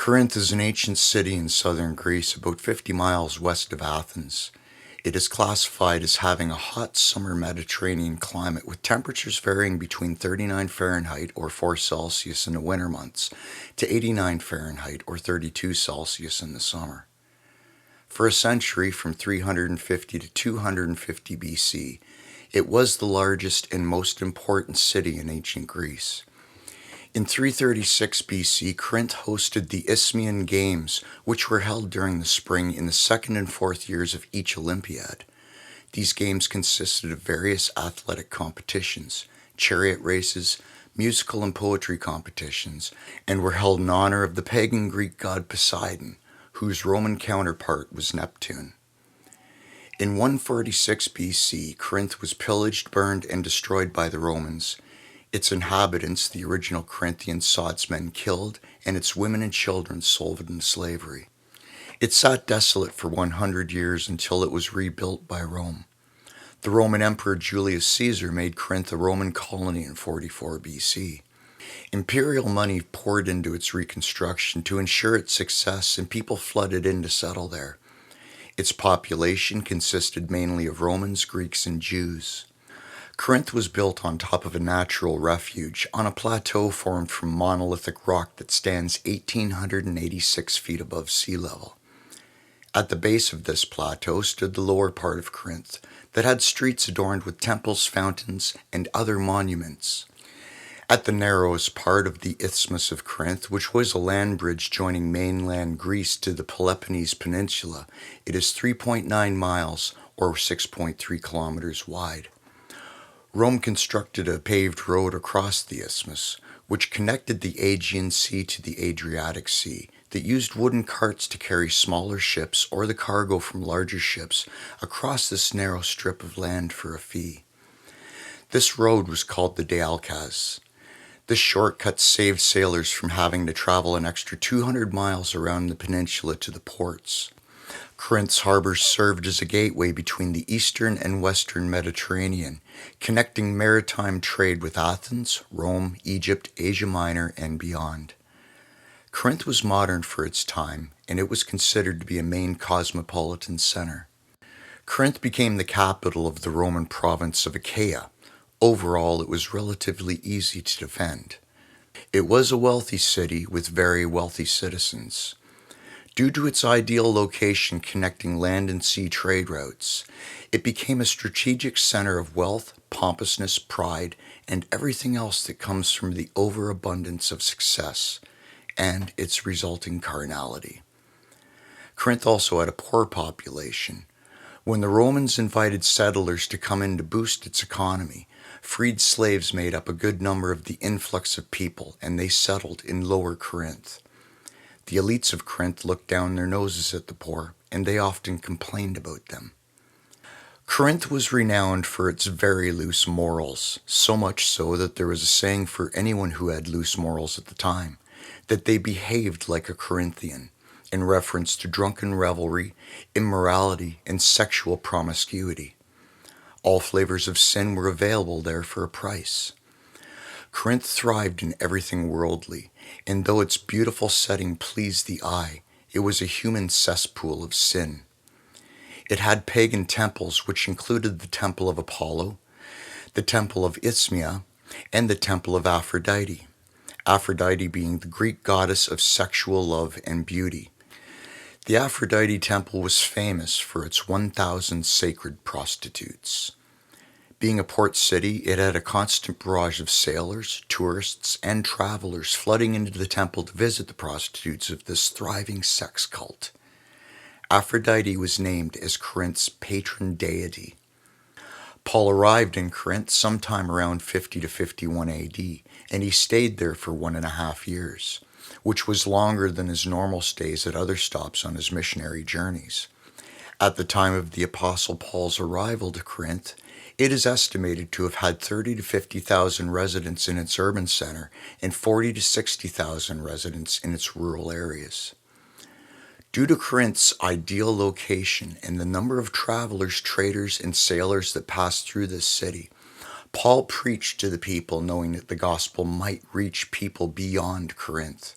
Corinth is an ancient city in southern Greece, about 50 miles west of Athens. It is classified as having a hot summer Mediterranean climate with temperatures varying between 39 Fahrenheit or 4 Celsius in the winter months to 89 Fahrenheit or 32 Celsius in the summer. For a century, from 350 to 250 BC, it was the largest and most important city in ancient Greece. In 336 BC, Corinth hosted the Isthmian Games, which were held during the spring in the second and fourth years of each Olympiad. These games consisted of various athletic competitions, chariot races, musical and poetry competitions, and were held in honor of the pagan Greek god Poseidon, whose Roman counterpart was Neptune. In 146 BC, Corinth was pillaged, burned, and destroyed by the Romans. Its inhabitants, the original Corinthians, saw its men killed, and its women and children sold into slavery. It sat desolate for 100 years until it was rebuilt by Rome. The Roman Emperor Julius Caesar made Corinth a Roman colony in 44 BC. Imperial money poured into its reconstruction to ensure its success, and people flooded in to settle there. Its population consisted mainly of Romans, Greeks, and Jews. Corinth was built on top of a natural refuge on a plateau formed from monolithic rock that stands 1,886 feet above sea level. At the base of this plateau stood the lower part of Corinth that had streets adorned with temples, fountains, and other monuments. At the narrowest part of the Isthmus of Corinth, which was a land bridge joining mainland Greece to the Peloponnese Peninsula, it is 3.9 miles or 6.3 kilometers wide. Rome constructed a paved road across the isthmus, which connected the Aegean Sea to the Adriatic Sea, that used wooden carts to carry smaller ships or the cargo from larger ships across this narrow strip of land for a fee. This road was called the Dialkaz. This shortcut saved sailors from having to travel an extra 200 miles around the peninsula to the ports. Corinth's harbor served as a gateway between the eastern and western Mediterranean, connecting maritime trade with Athens, Rome, Egypt, Asia Minor, and beyond. Corinth was modern for its time, and it was considered to be a main cosmopolitan center. Corinth became the capital of the Roman province of Achaia. Overall, it was relatively easy to defend. It was a wealthy city with very wealthy citizens. Due to its ideal location connecting land and sea trade routes, it became a strategic center of wealth, pompousness, pride, and everything else that comes from the overabundance of success and its resulting carnality. Corinth also had a poor population. When the Romans invited settlers to come in to boost its economy, freed slaves made up a good number of the influx of people, and they settled in Lower Corinth. The elites of Corinth looked down their noses at the poor, and they often complained about them. Corinth was renowned for its very loose morals, so much so that there was a saying for anyone who had loose morals at the time, that they behaved like a Corinthian, in reference to drunken revelry, immorality, and sexual promiscuity. All flavors of sin were available there for a price. Corinth thrived in everything worldly, and though its beautiful setting pleased the eye, it was a human cesspool of sin. It had pagan temples, which included the Temple of Apollo, the Temple of Isthmia, and the Temple of Aphrodite, Aphrodite being the Greek goddess of sexual love and beauty. The Aphrodite Temple was famous for its 1,000 sacred prostitutes. Being a port city, it had a constant barrage of sailors, tourists, and travelers flooding into the temple to visit the prostitutes of this thriving sex cult. Aphrodite was named as Corinth's patron deity. Paul arrived in Corinth sometime around 50 to 51 AD, and he stayed there for 1.5 years, which was longer than his normal stays at other stops on his missionary journeys. At the time of the Apostle Paul's arrival to Corinth, it is estimated to have had 30 to 50,000 residents in its urban center and 40 to 60,000 residents in its rural areas. Due to Corinth's ideal location and the number of travelers, traders, and sailors that passed through this city, Paul preached to the people knowing that the gospel might reach people beyond Corinth.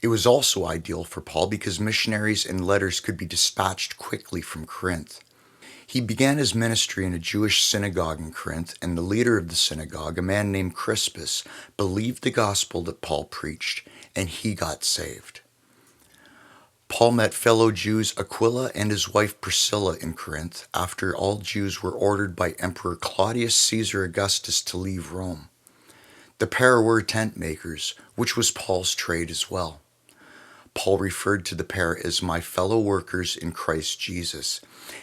It was also ideal for Paul because missionaries and letters could be dispatched quickly from Corinth. He began his ministry in a Jewish synagogue in Corinth, and the leader of the synagogue, a man named Crispus, believed the gospel that Paul preached, and he got saved. Paul met fellow Jews Aquila and his wife Priscilla in Corinth after all Jews were ordered by Emperor Claudius Caesar Augustus to leave Rome. The pair were tent makers, which was Paul's trade as well. Paul referred to the pair as my fellow workers in Christ Jesus,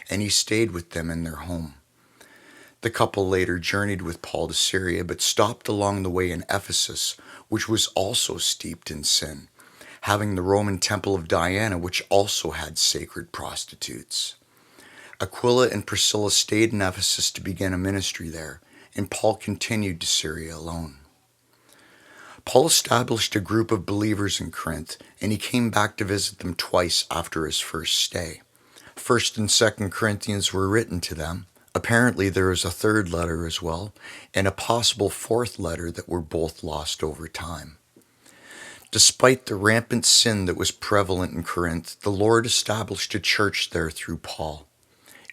and he stayed with them in their home. The couple later journeyed with Paul to Syria, but stopped along the way in Ephesus, which was also steeped in sin, having the Roman temple of Diana, which also had sacred prostitutes. Aquila and Priscilla stayed in Ephesus to begin a ministry there, and Paul continued to Syria alone. Paul established a group of believers in Corinth, and he came back to visit them twice after his first stay. 1st and 2nd Corinthians were written to them. Apparently there is a third letter as well, and a possible fourth letter that were both lost over time. Despite the rampant sin that was prevalent in Corinth, the Lord established a church there through Paul.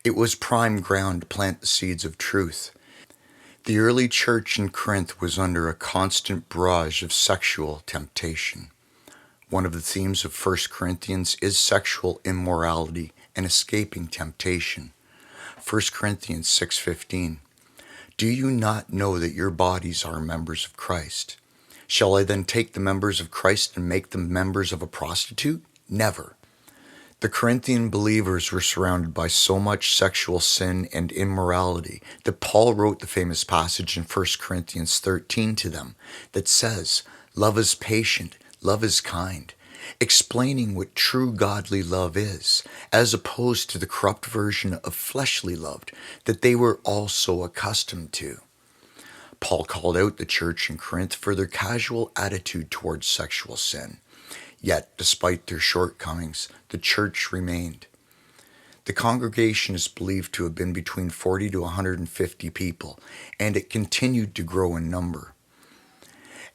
It was prime ground to plant the seeds of truth. The early church in Corinth was under a constant barrage of sexual temptation. One of the themes of 1 Corinthians is sexual immorality and escaping temptation. 1 Corinthians 6:15. Do you not know that your bodies are members of Christ? Shall I then take the members of Christ and make them members of a prostitute? Never. The Corinthian believers were surrounded by so much sexual sin and immorality that Paul wrote the famous passage in 1 Corinthians 13 to them that says, love is patient, love is kind, explaining what true godly love is, as opposed to the corrupt version of fleshly love that they were also accustomed to. Paul called out the church in Corinth for their casual attitude towards sexual sin. Yet, despite their shortcomings, the church remained. The congregation is believed to have been between 40 to 150 people, and it continued to grow in number.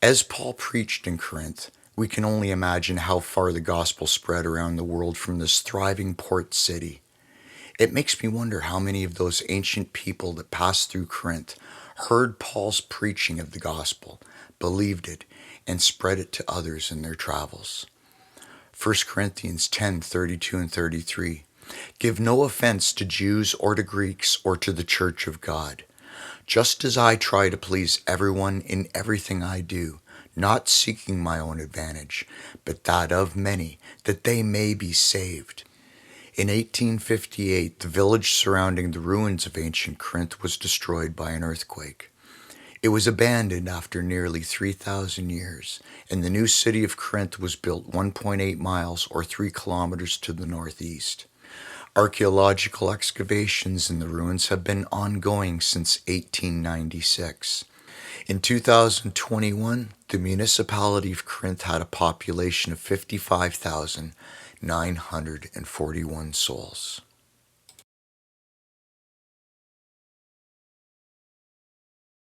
As Paul preached in Corinth, we can only imagine how far the gospel spread around the world from this thriving port city. It makes me wonder how many of those ancient people that passed through Corinth heard Paul's preaching of the gospel, believed it, and spread it to others in their travels. 1 Corinthians 10:32 and 33. Give no offense to Jews or to Greeks or to the church of God, just as I try to please everyone in everything I do, not seeking my own advantage, but that of many, that they may be saved. In 1858, the village surrounding the ruins of ancient Corinth was destroyed by an earthquake. It was abandoned after nearly 3,000 years, and the new city of Corinth was built 1.8 miles or 3 kilometers to the northeast. Archaeological excavations in the ruins have been ongoing since 1896. In 2021, the municipality of Corinth had a population of 55,941 souls.